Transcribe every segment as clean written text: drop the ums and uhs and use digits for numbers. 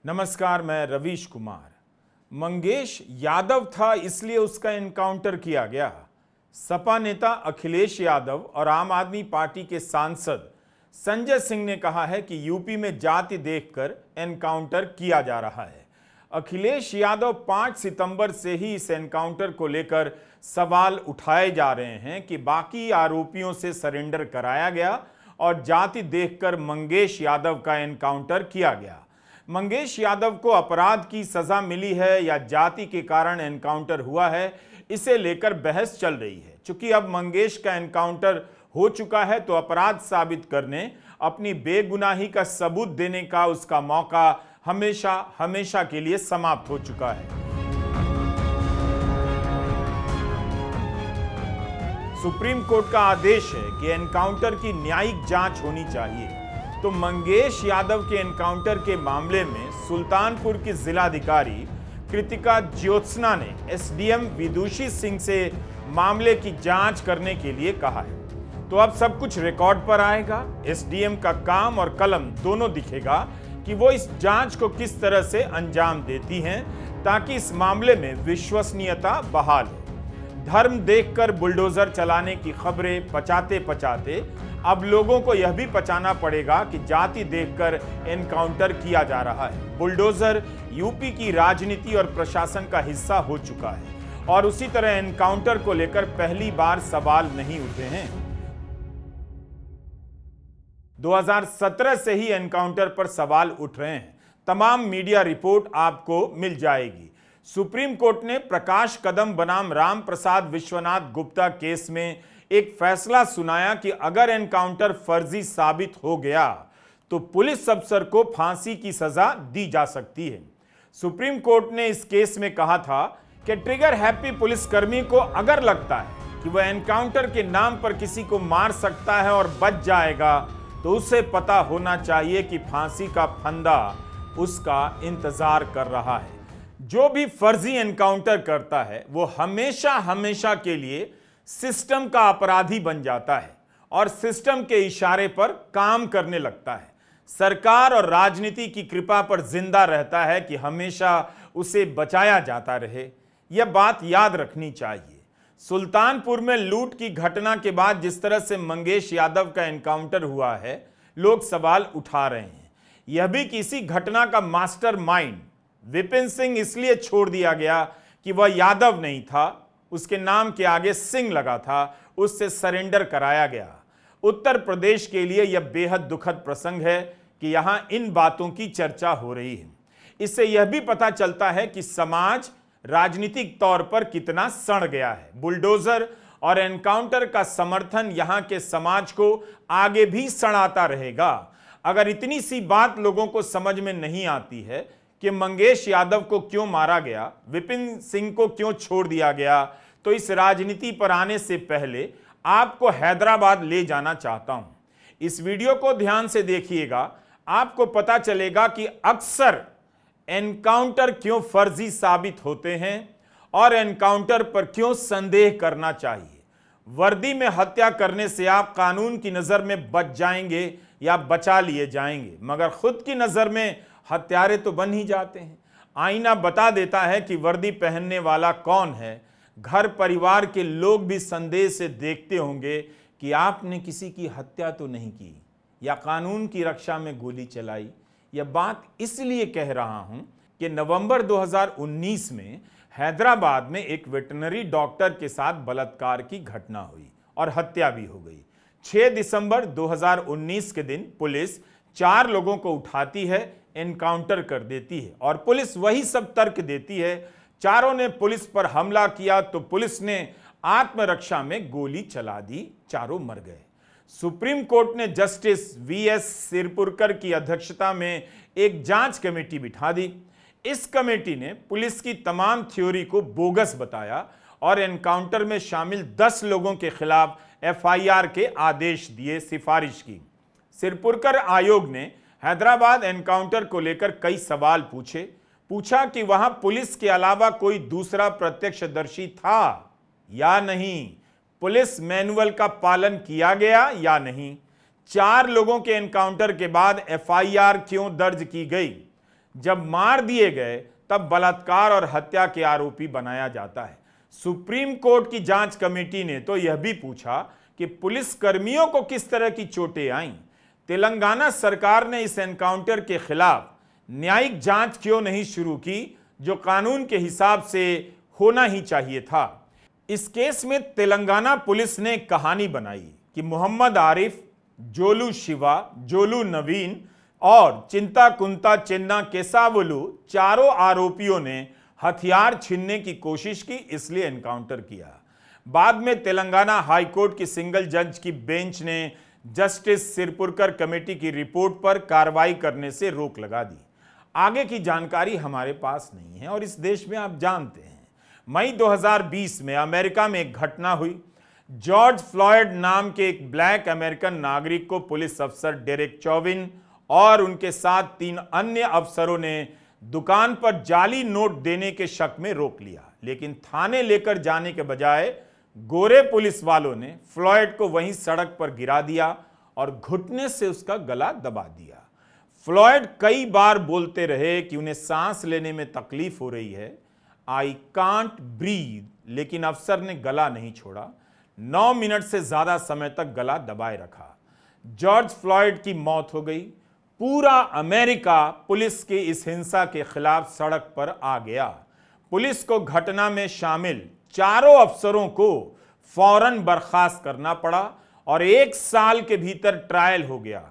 नमस्कार, मैं रवीश कुमार। मंगेश यादव था इसलिए उसका एनकाउंटर किया गया। सपा नेता अखिलेश यादव और आम आदमी पार्टी के सांसद संजय सिंह ने कहा है कि यूपी में जाति देखकर एनकाउंटर किया जा रहा है। अखिलेश यादव 5 सितंबर से ही इस एनकाउंटर को लेकर सवाल उठाए जा रहे हैं कि बाकी आरोपियों से सरेंडर कराया गया और जाति देखकर मंगेश यादव का एनकाउंटर किया गया। मंगेश यादव को अपराध की सजा मिली है या जाति के कारण एनकाउंटर हुआ है, इसे लेकर बहस चल रही है। चूंकि अब मंगेश का एनकाउंटर हो चुका है तो अपराध साबित करने, अपनी बेगुनाही का सबूत देने का उसका मौका हमेशा हमेशा के लिए समाप्त हो चुका है। सुप्रीम कोर्ट का आदेश है कि एनकाउंटर की न्यायिक जांच होनी चाहिए। तो मंगेश यादव के एनकाउंटर के मामले में सुल्तानपुर की जिलाधिकारी कृतिका ज्योत्सना ने एसडीएम विदुषी सिंह से मामले की जांच करने के लिए कहा है। तो अब सब कुछ रिकॉर्ड पर आएगा। एसडीएम का काम और कलम दोनों दिखेगा कि वो इस जांच को किस तरह से अंजाम देती हैं ताकि इस मामले में विश्वसनीयता बहाल हो। धर्म देखकर बुलडोजर चलाने की खबरें पचाते पचाते अब लोगों को यह भी पचाना पड़ेगा कि जाति देखकर एनकाउंटर किया जा रहा है। बुलडोजर यूपी की राजनीति और प्रशासन का हिस्सा हो चुका है और उसी तरह एनकाउंटर को लेकर पहली बार सवाल नहीं उठे हैं। 2017 से ही एनकाउंटर पर सवाल उठ रहे हैं। तमाम मीडिया रिपोर्ट आपको मिल जाएगी। सुप्रीम कोर्ट ने प्रकाश कदम बनाम राम प्रसाद विश्वनाथ गुप्ता केस में एक फैसला सुनाया कि अगर एनकाउंटर फर्जी साबित हो गया तो पुलिस अफसर को फांसी की सजा दी जा सकती है। सुप्रीम कोर्ट ने इस केस में कहा था कि ट्रिगर हैप्पी पुलिसकर्मी को अगर लगता है कि वह एनकाउंटर के नाम पर किसी को मार सकता है और बच जाएगा तो उसे पता होना चाहिए कि फांसी का फंदा उसका इंतजार कर रहा है। जो भी फर्जी एनकाउंटर करता है वो हमेशा हमेशा के लिए सिस्टम का अपराधी बन जाता है और सिस्टम के इशारे पर काम करने लगता है। सरकार और राजनीति की कृपा पर जिंदा रहता है कि हमेशा उसे बचाया जाता रहे। यह बात याद रखनी चाहिए। सुल्तानपुर में लूट की घटना के बाद जिस तरह से मंगेश यादव का एनकाउंटर हुआ है, लोग सवाल उठा रहे हैं। यह भी किसी घटना का मास्टरमाइंड विपिन सिंह इसलिए छोड़ दिया गया कि वह यादव नहीं था, उसके नाम के आगे सिंह लगा था, उससे सरेंडर कराया गया। उत्तर प्रदेश के लिए यह बेहद दुखद प्रसंग है कि यहां इन बातों की चर्चा हो रही है। इससे यह भी पता चलता है कि समाज राजनीतिक तौर पर कितना सड़ गया है। बुलडोजर और एनकाउंटर का समर्थन यहां के समाज को आगे भी सड़ाता रहेगा। अगर इतनी सी बात लोगों को समझ में नहीं आती है कि मंगेश यादव को क्यों मारा गया, विपिन सिंह को क्यों छोड़ दिया गया, तो इस राजनीति पर आने से पहले आपको हैदराबाद ले जाना चाहता हूं। इस वीडियो को ध्यान से देखिएगा, आपको पता चलेगा कि अक्सर एनकाउंटर क्यों फर्जी साबित होते हैं और एनकाउंटर पर क्यों संदेह करना चाहिए। वर्दी में हत्या करने से आप कानून की नजर में बच जाएंगे या बचा लिए जाएंगे, मगर खुद की नजर में हत्यारे तो बन ही जाते हैं। आईना बता देता है कि वर्दी पहनने वाला कौन है। घर परिवार के लोग भी संदेह से देखते होंगे कि आपने किसी की हत्या तो नहीं की या कानून की रक्षा में गोली चलाई। यह बात इसलिए कह रहा हूं कि नवंबर 2019 में हैदराबाद में एक वेटरनरी डॉक्टर के साथ बलात्कार की घटना हुई और हत्या भी हो गई। 6 दिसंबर 2019 के दिन पुलिस 4 लोगों को उठाती है, एनकाउंटर कर देती है और पुलिस वही सब तर्क देती है। चारों ने पुलिस पर हमला किया तो पुलिस ने आत्मरक्षा में गोली चला दी, चारों मर गए। सुप्रीम कोर्ट ने जस्टिस वीएस सिरपुरकर की अध्यक्षता में एक जांच कमेटी बिठा दी। इस कमेटी ने पुलिस की तमाम थ्योरी को बोगस बताया और एनकाउंटर में शामिल 10 लोगों के खिलाफ एफआईआर के आदेश दिए, सिफारिश की। सिरपुरकर आयोग ने हैदराबाद एनकाउंटर को लेकर कई सवाल पूछा कि वहां पुलिस के अलावा कोई दूसरा प्रत्यक्षदर्शी था या नहीं, पुलिस मैनुअल का पालन किया गया या नहीं, 4 लोगों के एनकाउंटर के बाद एफआईआर क्यों दर्ज की गई, जब मार दिए गए तब बलात्कार और हत्या के आरोपी बनाया जाता है। सुप्रीम कोर्ट की जांच कमेटी ने तो यह भी पूछा कि पुलिस कर्मियों को किस तरह की चोटें आईं। तेलंगाना सरकार ने इस एनकाउंटर के खिलाफ न्यायिक जांच क्यों नहीं शुरू की, जो कानून के हिसाब से होना ही चाहिए था। इस केस में तेलंगाना पुलिस ने एक कहानी बनाई कि मोहम्मद आरिफ, जोलू शिवा, जोलू नवीन और चिंता कुंता चेन्ना केसावलू चारों आरोपियों ने हथियार छीनने की कोशिश की, इसलिए एनकाउंटर किया। बाद में तेलंगाना हाई कोर्ट की सिंगल जज की बेंच ने जस्टिस सिरपुरकर कमेटी की रिपोर्ट पर कार्रवाई करने से रोक लगा दी। आगे की जानकारी हमारे पास नहीं है और इस देश में आप जानते हैं, मई 2020 में अमेरिका में एक घटना हुई। जॉर्ज फ्लॉयड नाम के एक ब्लैक अमेरिकन नागरिक को पुलिस अफसर डेरेक चौविन और उनके साथ 3 अन्य अफसरों ने दुकान पर जाली नोट देने के शक में रोक लिया, लेकिन थाने लेकर जाने के बजाय गोरे पुलिस वालों ने फ्लॉयड को वहीं सड़क पर गिरा दिया और घुटने से उसका गला दबा दिया। फ्लॉयड कई बार बोलते रहे कि उन्हें सांस लेने में तकलीफ हो रही है, आई कांट ब्रीथ, लेकिन अफसर ने गला नहीं छोड़ा। 9 मिनट से ज्यादा समय तक गला दबाए रखा। जॉर्ज फ्लॉयड की मौत हो गई। पूरा अमेरिका पुलिस की इस हिंसा के खिलाफ सड़क पर आ गया। पुलिस को घटना में शामिल चारों अफसरों को फौरन बर्खास्त करना पड़ा और 1 साल के भीतर ट्रायल हो गया।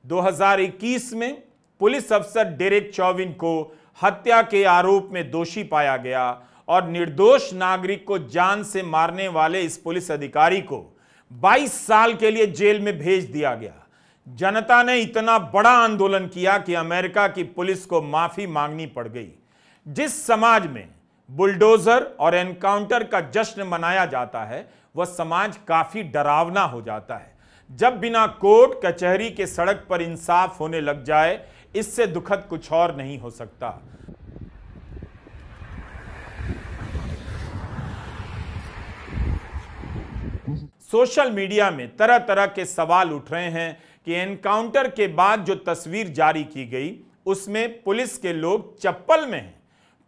2021 में पुलिस अफसर डेरेक चौविन को हत्या के आरोप में दोषी पाया गया और निर्दोष नागरिक को जान से मारने वाले इस पुलिस अधिकारी को 22 साल के लिए जेल में भेज दिया गया। जनता ने इतना बड़ा आंदोलन किया कि अमेरिका की पुलिस को माफी मांगनी पड़ गई। जिस समाज में बुलडोजर और एनकाउंटर का जश्न मनाया जाता है, वह समाज काफी डरावना हो जाता है। जब बिना कोर्ट कचहरी के सड़क पर इंसाफ होने लग जाए, इससे दुखद कुछ और नहीं हो सकता। सोशल मीडिया में तरह तरह के सवाल उठ रहे हैं कि एनकाउंटर के बाद जो तस्वीर जारी की गई, उसमें पुलिस के लोग चप्पल में हैं।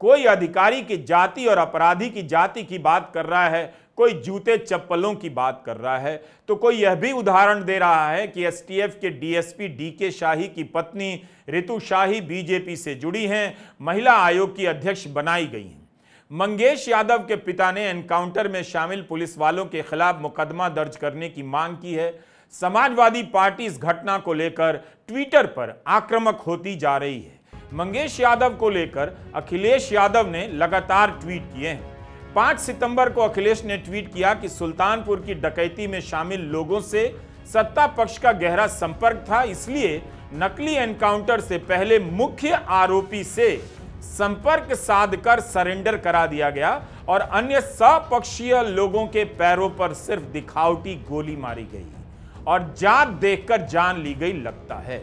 कोई अधिकारी की जाति और अपराधी की जाति की बात कर रहा है, कोई जूते चप्पलों की बात कर रहा है, तो कोई यह भी उदाहरण दे रहा है कि एसटीएफ के डीएसपी डीके शाही की पत्नी रितु शाही बीजेपी से जुड़ी हैं, महिला आयोग की अध्यक्ष बनाई गई हैं। मंगेश यादव के पिता ने एनकाउंटर में शामिल पुलिस वालों के खिलाफ मुकदमा दर्ज करने की मांग की है। समाजवादी पार्टी इस घटना को लेकर ट्विटर पर आक्रामक होती जा रही है। मंगेश यादव को लेकर अखिलेश यादव ने लगातार ट्वीट किए हैं। 5 सितंबर को अखिलेश ने ट्वीट किया कि सुल्तानपुर की डकैती में शामिल लोगों से सत्ता पक्ष का गहरा संपर्क था, इसलिए नकली एनकाउंटर से पहले मुख्य आरोपी से संपर्क साधकर सरेंडर करा दिया गया और अन्य सपक्षीय लोगों के पैरों पर सिर्फ दिखावटी गोली मारी गई और जात देखकर जान ली गई। लगता है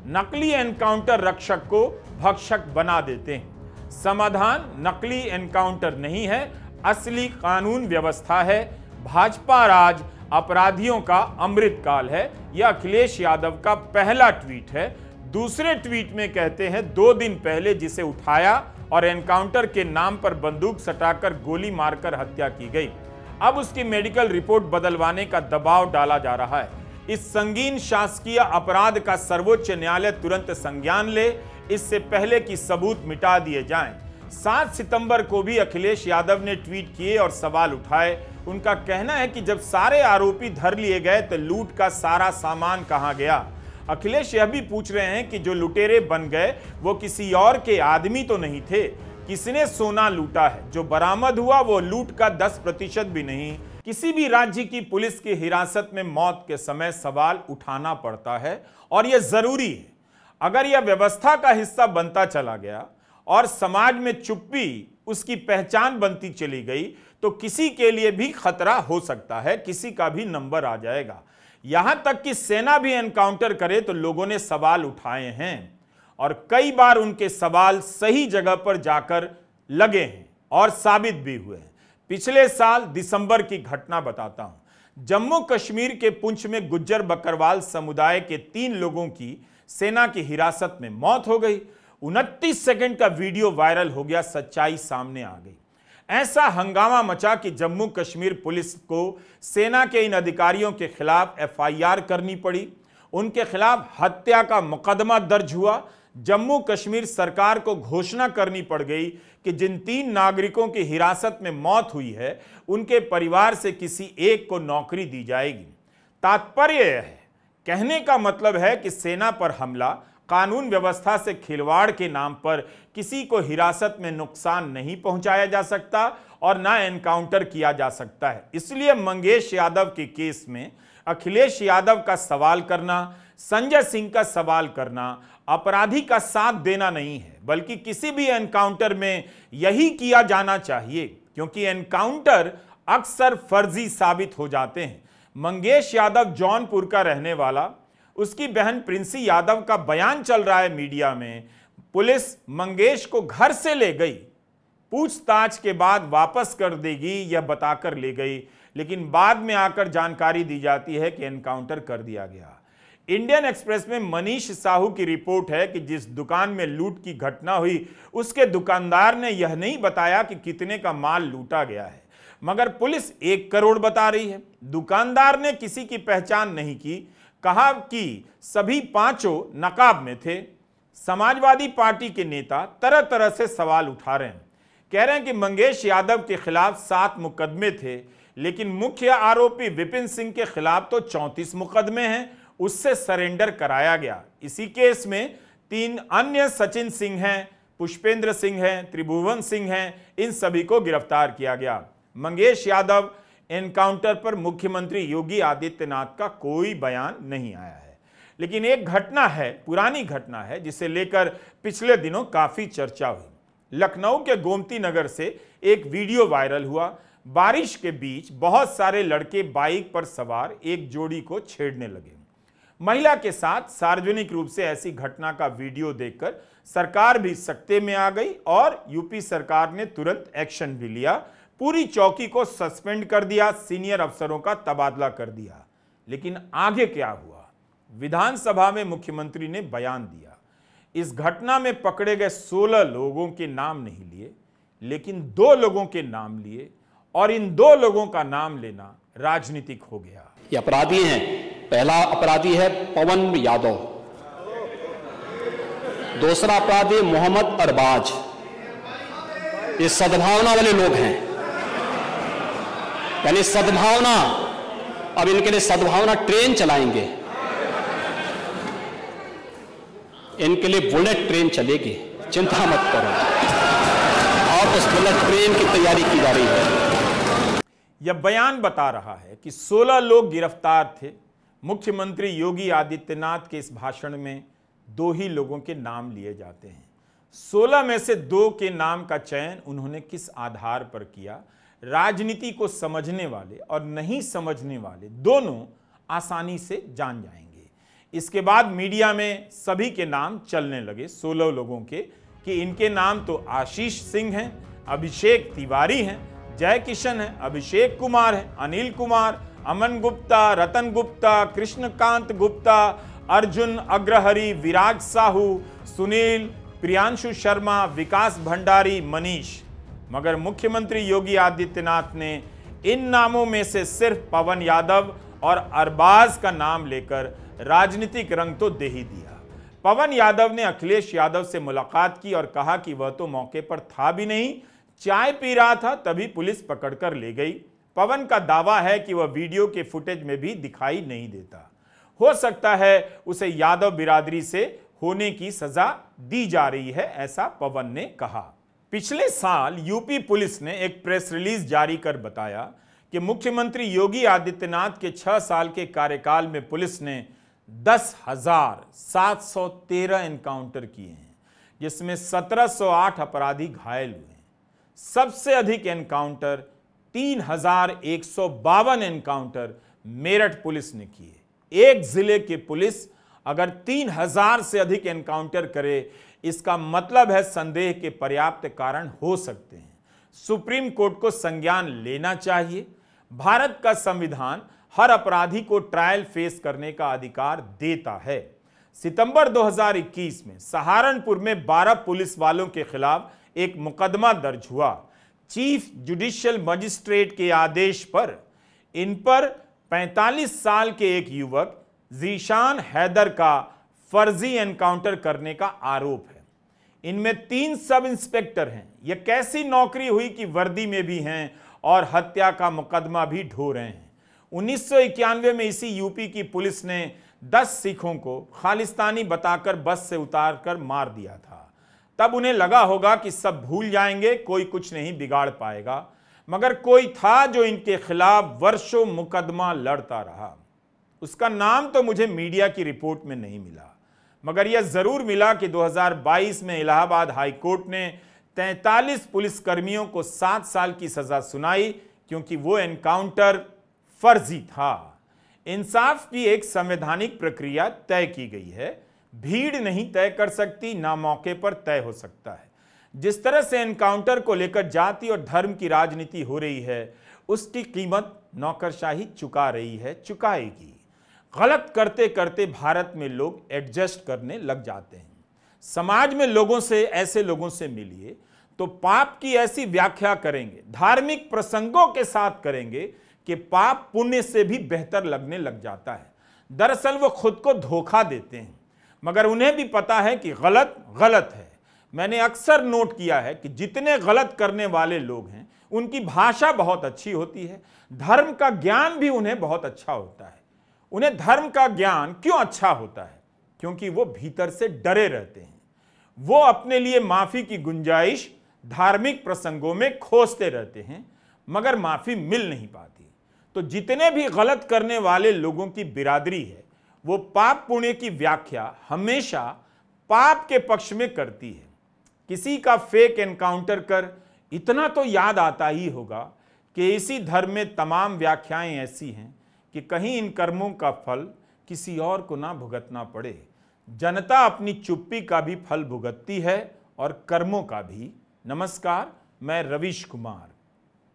नकली एनकाउंटर रक्षक को भक्षक बना देते हैं। समाधान नकली एनकाउंटर नहीं है, असली कानून व्यवस्था है। भाजपा राज अपराधियों का अमृतकाल है। यह अखिलेश यादव का पहला ट्वीट है। दूसरे ट्वीट में कहते हैं 2 दिन पहले जिसे उठाया और एनकाउंटर के नाम पर बंदूक सटाकर गोली मारकर हत्या की गई, अब उसकी मेडिकल रिपोर्ट बदलवाने का दबाव डाला जा रहा है। इस संगीन शासकीय अपराध का सर्वोच्च न्यायालय तुरंत संज्ञान ले, इससे पहले कि सबूत मिटा दिए जाएं। 7 सितंबर को भी अखिलेश यादव ने ट्वीट किए और सवाल उठाए। उनका कहना है कि जब सारे आरोपी धर लिए गए तो लूट का सारा सामान कहां गया। अखिलेश यह भी पूछ रहे हैं कि जो लुटेरे बन गए वो किसी और के आदमी तो नहीं थे, किसने सोना लूटा है। जो बरामद हुआ वो लूट का 10% भी नहीं। किसी भी राज्य की पुलिस की हिरासत में मौत के समय सवाल उठाना पड़ता है और यह जरूरी है। अगर यह व्यवस्था का हिस्सा बनता चला गया और समाज में चुप्पी उसकी पहचान बनती चली गई तो किसी के लिए भी खतरा हो सकता है, किसी का भी नंबर आ जाएगा। यहां तक कि सेना भी एनकाउंटर करे तो लोगों ने सवाल उठाए हैं और कई बार उनके सवाल सही जगह पर जाकर लगे हैं और साबित भी हुए हैं। पिछले साल दिसंबर की घटना बताता हूं। जम्मू कश्मीर के पुंछ में गुज्जर बकरवाल समुदाय के 3 लोगों की सेना की हिरासत में मौत हो गई। 29 सेकंड का वीडियो वायरल हो गया, सच्चाई सामने आ गई। ऐसा हंगामा मचा कि जम्मू कश्मीर पुलिस को सेना के इन अधिकारियों के खिलाफ एफआईआर करनी पड़ी, उनके खिलाफ हत्या का मुकदमा दर्ज हुआ। जम्मू कश्मीर सरकार को घोषणा करनी पड़ गई कि जिन 3 नागरिकों की हिरासत में मौत हुई है, उनके परिवार से किसी एक को नौकरी दी जाएगी। तात्पर्य यह है, कहने का मतलब है कि सेना पर हमला, कानून व्यवस्था से खिलवाड़ के नाम पर किसी को हिरासत में नुकसान नहीं पहुंचाया जा सकता और ना एनकाउंटर किया जा सकता है। इसलिए मंगेश यादव के केस में अखिलेश यादव का सवाल करना, संजय सिंह का सवाल करना अपराधी का साथ देना नहीं है, बल्कि किसी भी एनकाउंटर में यही किया जाना चाहिए, क्योंकि एनकाउंटर अक्सर फर्जी साबित हो जाते हैं। मंगेश यादव जौनपुर का रहने वाला, उसकी बहन प्रिंसी यादव का बयान चल रहा है मीडिया में। पुलिस मंगेश को घर से ले गई, पूछताछ के बाद वापस कर देगी यह बताकर ले गई, लेकिन बाद में आकर जानकारी दी जाती है कि एनकाउंटर कर दिया गया। इंडियन एक्सप्रेस में मनीष साहू की रिपोर्ट है कि जिस दुकान में लूट की घटना हुई, उसके दुकानदार ने यह नहीं बताया कि कितने का माल लूटा गया है, मगर पुलिस 1 करोड़ बता रही है। दुकानदार ने किसी की पहचान नहीं की, कहा कि सभी 5 नकाब में थे। समाजवादी पार्टी के नेता तरह तरह से सवाल उठा रहे हैं, कह रहे हैं कि मंगेश यादव के खिलाफ 7 मुकदमे थे, लेकिन मुख्य आरोपी विपिन सिंह के खिलाफ तो 34 मुकदमे हैं, उससे सरेंडर कराया गया। इसी केस में 3 अन्य सचिन सिंह हैं, पुष्पेंद्र सिंह हैं, त्रिभुवन सिंह हैं, इन सभी को गिरफ्तार किया गया। मंगेश यादव एनकाउंटर पर मुख्यमंत्री योगी आदित्यनाथ का कोई बयान नहीं आया है, लेकिन एक घटना है, पुरानी घटना है, जिसे लेकर पिछले दिनों काफी चर्चा हुई। लखनऊ के गोमती नगर से एक वीडियो वायरल हुआ। बारिश के बीच बहुत सारे लड़के बाइक पर सवार एक जोड़ी को छेड़ने लगे। महिला के साथ सार्वजनिक रूप से ऐसी घटना का वीडियो देखकर सरकार भी सख्ते में आ गई और यूपी सरकार ने तुरंत एक्शन भी लिया। पूरी चौकी को सस्पेंड कर दिया, सीनियर अफसरों का तबादला कर दिया। लेकिन आगे क्या हुआ? विधानसभा में मुख्यमंत्री ने बयान दिया। इस घटना में पकड़े गए 16 लोगों के नाम नहीं लिए, लेकिन 2 लोगों के नाम लिए, और इन 2 लोगों का नाम लेना राजनीतिक हो गया। ये अपराधी हैं। पहला अपराधी है पवन यादव, दूसरा अपराधी मोहम्मद अरबाज। ये सद्भावना वाले लोग हैं, यानी सद्भावना, अब इनके लिए सद्भावना ट्रेन चलाएंगे, इनके लिए बुलेट ट्रेन चलेगी, चिंता मत करो, और उस बुलेट ट्रेन की तैयारी की जा रही है। यह बयान बता रहा है कि 16 लोग गिरफ्तार थे। मुख्यमंत्री योगी आदित्यनाथ के इस भाषण में 2 ही लोगों के नाम लिए जाते हैं। 16 में से 2 के नाम का चयन उन्होंने किस आधार पर किया, राजनीति को समझने वाले और नहीं समझने वाले दोनों आसानी से जान जाएंगे। इसके बाद मीडिया में सभी के नाम चलने लगे, 16 लोगों के, कि इनके नाम तो आशीष सिंह हैं, अभिषेक तिवारी हैं, जय किशन है, अभिषेक कुमार है, अनिल कुमार, अमन गुप्ता, रतन गुप्ता, कृष्णकांत गुप्ता, अर्जुन अग्रहरी, विराज साहू, सुनील, प्रियांशु शर्मा, विकास भंडारी, मनीष। मगर मुख्यमंत्री योगी आदित्यनाथ ने इन नामों में से सिर्फ पवन यादव और अरबाज का नाम लेकर राजनीतिक रंग तो दे ही दिया। पवन यादव ने अखिलेश यादव से मुलाकात की और कहा कि वह तो मौके पर था भी नहीं, चाय पी रहा था, तभी पुलिस पकड़कर ले गई। पवन का दावा है कि वह वीडियो के फुटेज में भी दिखाई नहीं देता। हो सकता है उसे यादव बिरादरी से होने की सजा दी जा रही है, ऐसा पवन ने कहा। पिछले साल यूपी पुलिस ने एक प्रेस रिलीज जारी कर बताया कि मुख्यमंत्री योगी आदित्यनाथ के 6 साल के कार्यकाल में पुलिस ने 10,713 एनकाउंटर किए हैं, जिसमें 1708 अपराधी घायल हुए। सबसे अधिक एनकाउंटर 3,152 एनकाउंटर मेरठ पुलिस ने किए। एक जिले की पुलिस अगर 3,000 से अधिक एनकाउंटर करे, इसका मतलब है संदेह के पर्याप्त कारण हो सकते हैं। सुप्रीम कोर्ट को संज्ञान लेना चाहिए। भारत का संविधान हर अपराधी को ट्रायल फेस करने का अधिकार देता है। सितंबर 2021 में सहारनपुर में 12 पुलिस वालों के खिलाफ एक मुकदमा दर्ज हुआ। चीफ जुडिशियल मजिस्ट्रेट के आदेश पर इन पर 45 साल के एक युवक ज़ीशान हैदर का फर्जी एनकाउंटर करने का आरोप है। इनमें 3 सब इंस्पेक्टर हैं। यह कैसी नौकरी हुई कि वर्दी में भी हैं और हत्या का मुकदमा भी ढो रहे हैं। 1991 में इसी यूपी की पुलिस ने 10 सिखों को खालिस्तानी बताकर बस से उतारकर मार दिया था। तब उन्हें लगा होगा कि सब भूल जाएंगे, कोई कुछ नहीं बिगाड़ पाएगा, मगर कोई था जो इनके खिलाफ वर्षों मुकदमा लड़ता रहा। उसका नाम तो मुझे मीडिया की रिपोर्ट में नहीं मिला, मगर यह जरूर मिला कि 2022 में इलाहाबाद हाई कोर्ट ने 43 पुलिसकर्मियों को 7 साल की सजा सुनाई, क्योंकि वो एनकाउंटर फर्जी था। इंसाफ की एक संवैधानिक प्रक्रिया तय की गई है। भीड़ नहीं तय कर सकती, ना मौके पर तय हो सकता है। जिस तरह से एनकाउंटर को लेकर जाति और धर्म की राजनीति हो रही है, उसकी कीमत नौकरशाही चुका रही है, चुकाएगी। गलत करते करते भारत में लोग एडजस्ट करने लग जाते हैं। समाज में लोगों से, ऐसे लोगों से मिलिए तो पाप की ऐसी व्याख्या करेंगे, धार्मिक प्रसंगों के साथ करेंगे कि पाप पुण्य से भी बेहतर लगने लग जाता है। दरअसल वो खुद को धोखा देते हैं, मगर उन्हें भी पता है कि गलत गलत है। मैंने अक्सर नोट किया है कि जितने गलत करने वाले लोग हैं, उनकी भाषा बहुत अच्छी होती है, धर्म का ज्ञान भी उन्हें बहुत अच्छा होता है। उन्हें धर्म का ज्ञान क्यों अच्छा होता है? क्योंकि वो भीतर से डरे रहते हैं। वो अपने लिए माफी की गुंजाइश धार्मिक प्रसंगों में खोजते रहते हैं, मगर माफी मिल नहीं पाती। तो जितने भी गलत करने वाले लोगों की बिरादरी है, वो पाप पुण्य की व्याख्या हमेशा पाप के पक्ष में करती है। किसी का फेक एनकाउंटर कर इतना तो याद आता ही होगा कि इसी धर्म में तमाम व्याख्याएं ऐसी हैं कि कहीं इन कर्मों का फल किसी और को ना भुगतना पड़े। जनता अपनी चुप्पी का भी फल भुगतती है और कर्मों का भी। नमस्कार, मैं रवीश कुमार।